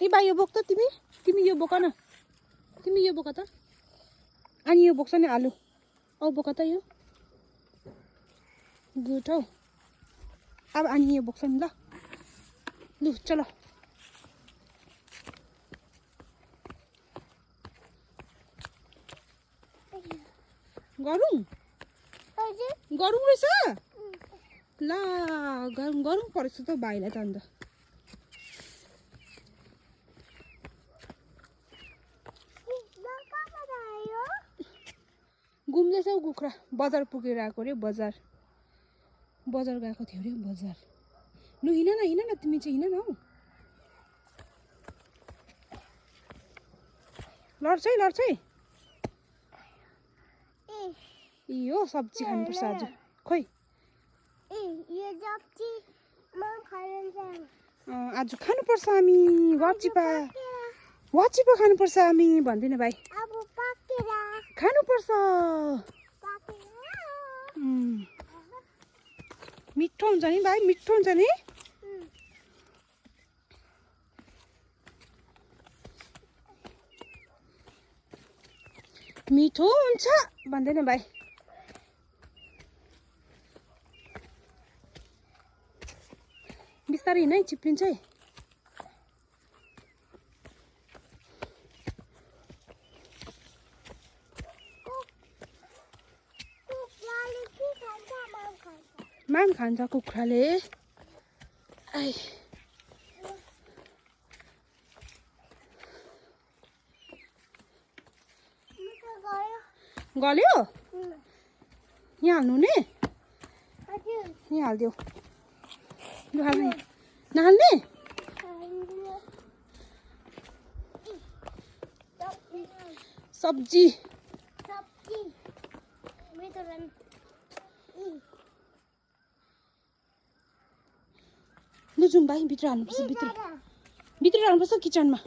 ए बा यो बोक त तिमी यो बोक न तिमी यो बोक त अनि यो बोक्छ नि आलु औ बोक त यो गुड हौ अब अनि यो बोक्छ नि ल लु चलो गरौँ रहेछ ल गरौँ परेछ त भाइलाई त अन्त घुम्दैछ हौ कुखुरा बजार पुगेर आएको रे बजार गएको थियो रे बजार लु हिँड न तिमी चाहिँ हिँड न हौ लड्छ है यो सब्जी खानुपर्छ आज खोइ आज खानुपर्छ हामी वाचिपा खानुपर्छ हामी भन्दिनँ भाइ खानुपर्छ मिठो हुन्छ नि भाइ मिठो हुन्छ नि मिठो हुन्छ भन्दैन भाइ बिस्तारै हिँड है चिप्लिन्छ है माम खान्छ कुखुराले आइ गल्यो यहाँ हाल्नु नि यहाँ हालिदेऊ लु हाल्ने नहाल्ने सब्जी लु जाउँ भाइ भित्र हाल्नुपर्छ भित्र हाल्नुपर्छ किचनमा